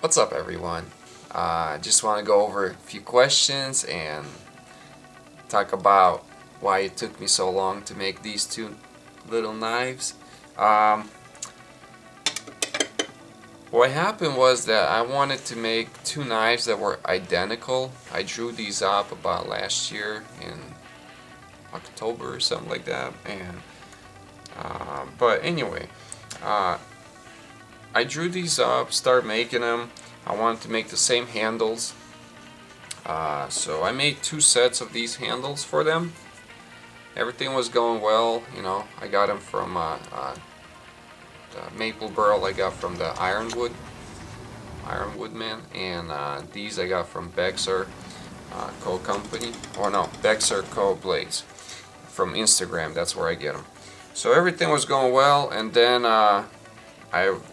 What's up, everyone? Just want to go over a few questions and talk about why it took me so long to make these two little knives. What happened was that I wanted to make two knives that were identical. I drew these up about last year in October or something like that, and but anyway, I drew these up, started making them. I wanted to make the same handles, so I made two sets of these handles for them. Everything was going well, you know. I got them from the maple burl I got from the Ironwood man, and these I got from Bexar Co. Company, or no, Bexar Co. Blades from Instagram. That's where I get them. So everything was going well, and then I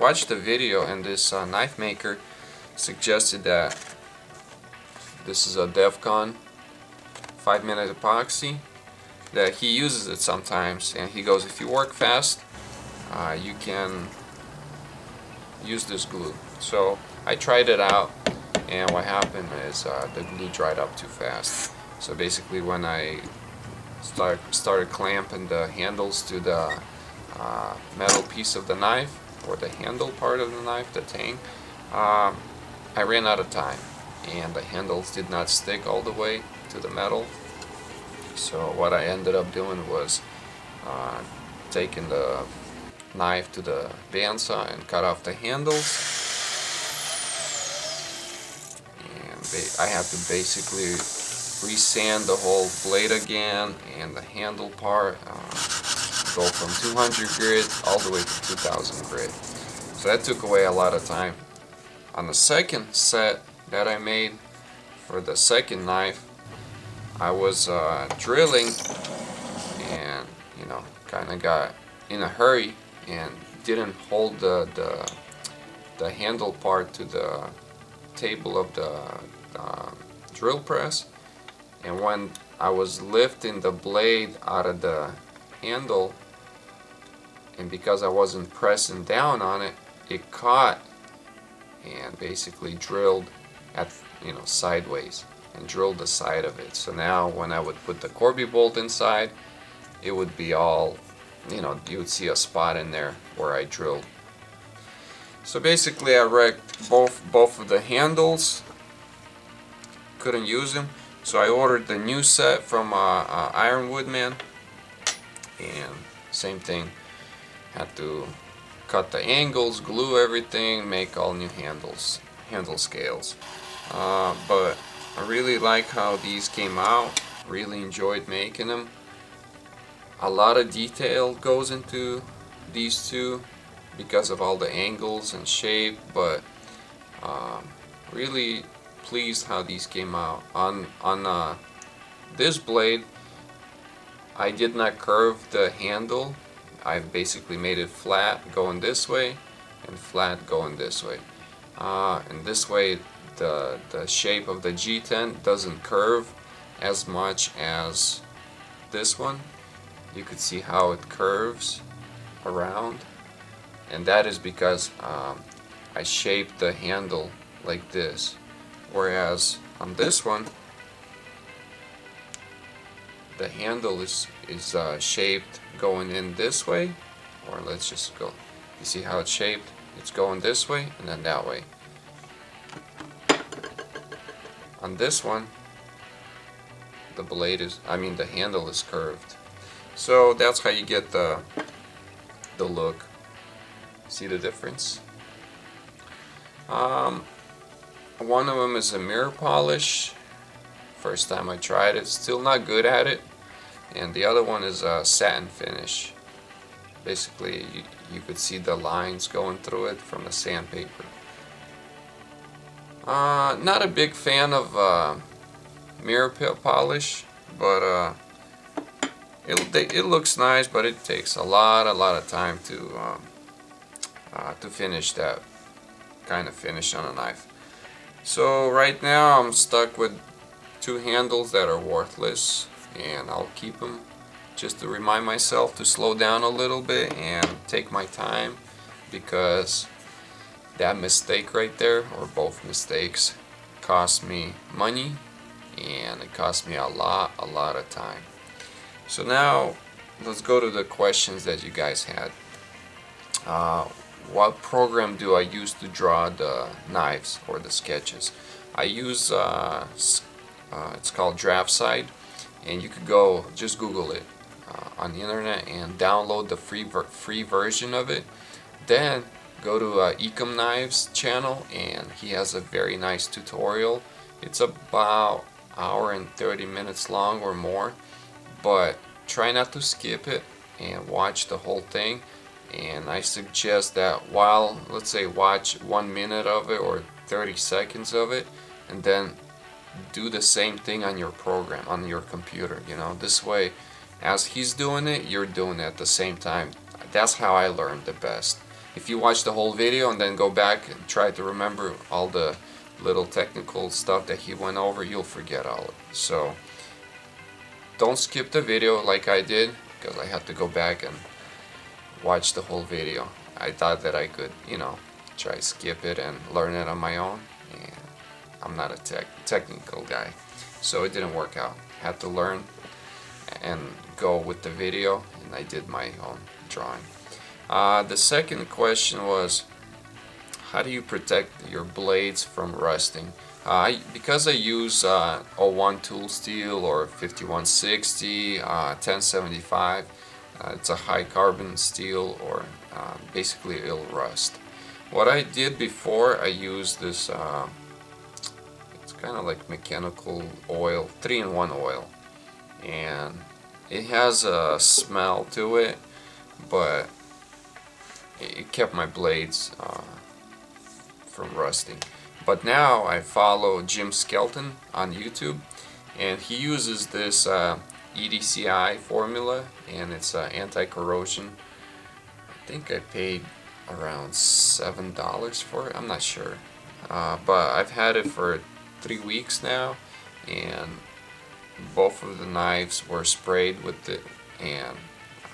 watched the video, and this knife maker suggested that this is a DEFCON 5-minute epoxy, that he uses it sometimes, and he goes, if you work fast, you can use this glue. So I tried it out, and what happened is the glue dried up too fast. So basically when I started clamping the handles to the metal piece of the knife, or the handle part of the knife, the tang, I ran out of time, and the handles did not stick all the way to the metal. So what I ended up doing was taking the knife to the bandsaw and cut off the handles, and I had to basically resand the whole blade again, and the handle part go from 200 grit all the way to 2000 grit. So that took away a lot of time. On the second set that I made for the second knife, I was drilling, and kind of got in a hurry and didn't hold the handle part to the table of the drill press, and when I was lifting the blade out of the handle, and because I wasn't pressing down on it, it caught and basically drilled at sideways, and drilled the side of it. So now when I would put the Corby bolt inside, it would be all, you would see a spot in there where I drilled. So basically I wrecked both of the handles, couldn't use them. So I ordered the new set from Ironwood man, and same thing, had to cut the angles, glue everything, make all new handle scales. But I really like how these came out, really enjoyed making them. A lot of detail goes into these two because of all the angles and shape, but really pleased how these came out. On this blade, I did not curve the handle. I basically made it flat going this way and flat going this way. And this way the shape of the G10 doesn't curve as much as this one. You could see how it curves around, and that is because I shaped the handle like this, whereas on this one the handle is shaped going in this way, or let's just go, you see how it's shaped? It's going this way and then that way. On this one, the handle is curved. So that's how you get the look. See the difference? One of them is a mirror polish. First time I tried it, still not good at it. And the other one is a satin finish. Basically, you could see the lines going through it from the sandpaper. Not a big fan of mirror polish, but it looks nice, but it takes a lot of time to finish that kind of finish on a knife. So right now I'm stuck with two handles that are worthless, and I'll keep them just to remind myself to slow down a little bit and take my time, because That mistake right there, or both mistakes, cost me money, and it cost me a lot of time. So now let's go to the questions that you guys had. What program do I use to draw the knives or the sketches? I use it's called DraftSight, and you could go just Google it on the internet and download the free version of it. Then go to Ekim Knives channel, and he has a very nice tutorial. It's about hour and 30 minutes long or more, but try not to skip it and watch the whole thing. And I suggest that while, let's say, watch 1 minute of it or 30 seconds of it, and then do the same thing on your program, on your computer. This way, as he's doing it, you're doing it at the same time. That's how I learned the best. If you watch the whole video and then go back and try to remember all the little technical stuff that he went over, you'll forget all of it. So don't skip the video like I did, because I had to go back and watch the whole video. I thought that I could, try to skip it and learn it on my own, and I'm not a technical guy, so it didn't work out. Had to learn and go with the video, and I did my own drawing. The second question was, how do you protect your blades from rusting? Because I use 01 tool steel or 5160, 1075, it's a high carbon steel, or basically it'll rust. What I did before, I used this, it's kind of like mechanical oil, 3-in-1 oil, and it has a smell to it, but it kept my blades from rusting. But now I follow Jim Skelton on YouTube, and he uses this EDCi Formula, and it's anti-corrosion. I think I paid around $7 for it, I'm not sure, but I've had it for 3 weeks now, and both of the knives were sprayed with it, and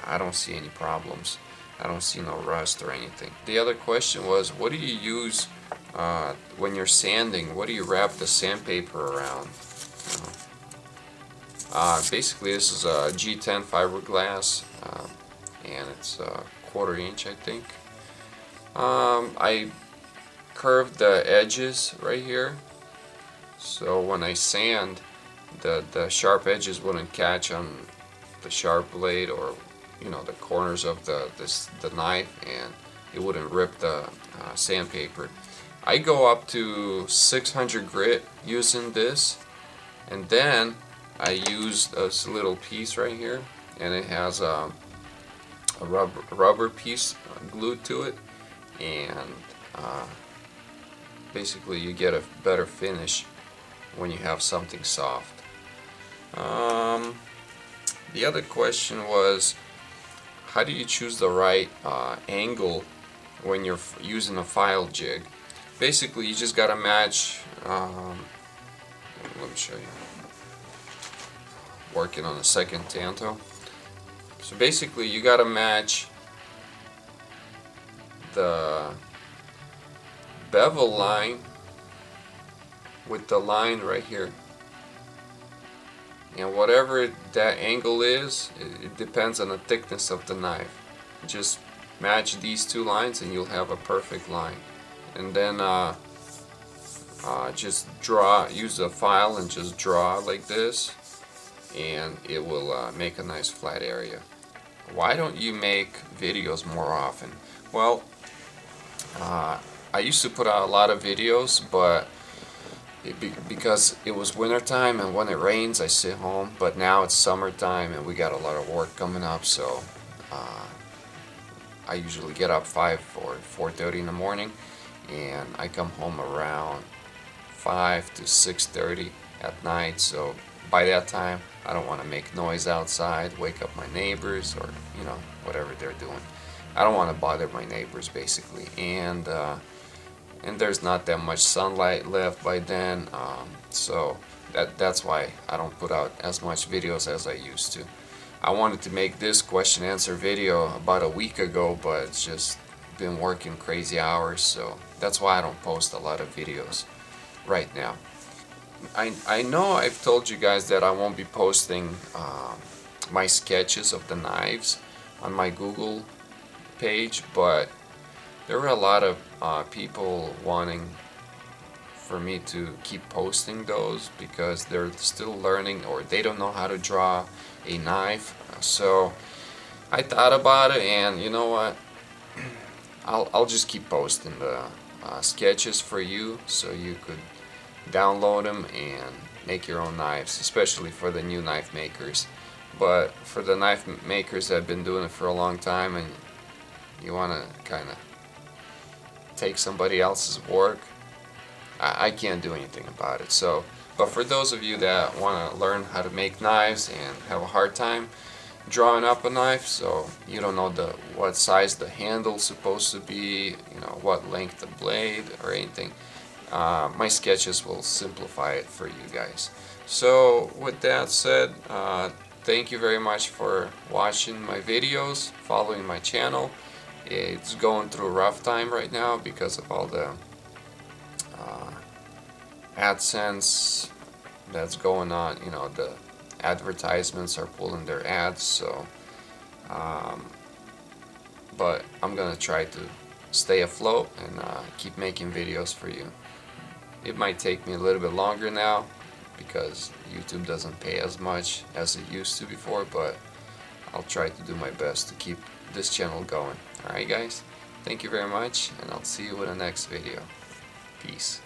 I don't see any problems. I don't see no rust or anything. The other question was, what do you use when you're sanding? What do you wrap the sandpaper around? Basically, this is a G10 fiberglass, and it's a 1/4 inch, I think. I curved the edges right here, so when I sand, the sharp edges wouldn't catch on the sharp blade, or the corners of the knife, and it wouldn't rip the sandpaper. I go up to 600 grit using this, and then I use this little piece right here, and it has a rubber piece glued to it, and basically you get a better finish when you have something soft. The other question was, how do you choose the right angle when you're using a file jig? Basically, you just gotta match. Let me show you. Working on a second Tanto. So basically, you gotta match the bevel line with the line right here. And whatever that angle is, it depends on the thickness of the knife. Just match these two lines and you'll have a perfect line. And then just draw, use a file and just draw like this, and it will make a nice flat area. Why don't you make videos more often? Well, I used to put out a lot of videos, but because it was winter time, and when it rains I sit home, but now it's summertime and we got a lot of work coming up, so I usually get up 5 or 4:30 in the morning, and I come home around 5 to 6:30 at night. So by that time I don't want to make noise outside, wake up my neighbors, or whatever they're doing. I don't want to bother my neighbors basically, and there's not that much sunlight left by then, so that's why I don't put out as much videos as I used to. I wanted to make this question answer video about a week ago, but it's just been working crazy hours, so that's why I don't post a lot of videos right now. I know I've told you guys that I won't be posting my sketches of the knives on my Google page, but there were a lot of people wanting for me to keep posting those because they're still learning or they don't know how to draw a knife. So I thought about it, and you know what, I'll just keep posting the sketches for you so you could download them and make your own knives, especially for the new knife makers. But for the knife makers that have been doing it for a long time and you want to kind of take somebody else's work, I can't do anything about it. So, but for those of you that want to learn how to make knives and have a hard time drawing up a knife, so you don't know what size the handle's supposed to be, you know, what length the blade or anything, my sketches will simplify it for you guys. So with that said, thank you very much for watching my videos, following my channel. It's going through a rough time right now because of all the AdSense that's going on. You know, the advertisements are pulling their ads, so but I'm gonna try to stay afloat and keep making videos for you. It might take me a little bit longer now because YouTube doesn't pay as much as it used to before, but I'll try to do my best to keep this channel going. Alright guys, thank you very much, and I'll see you in the next video. Peace.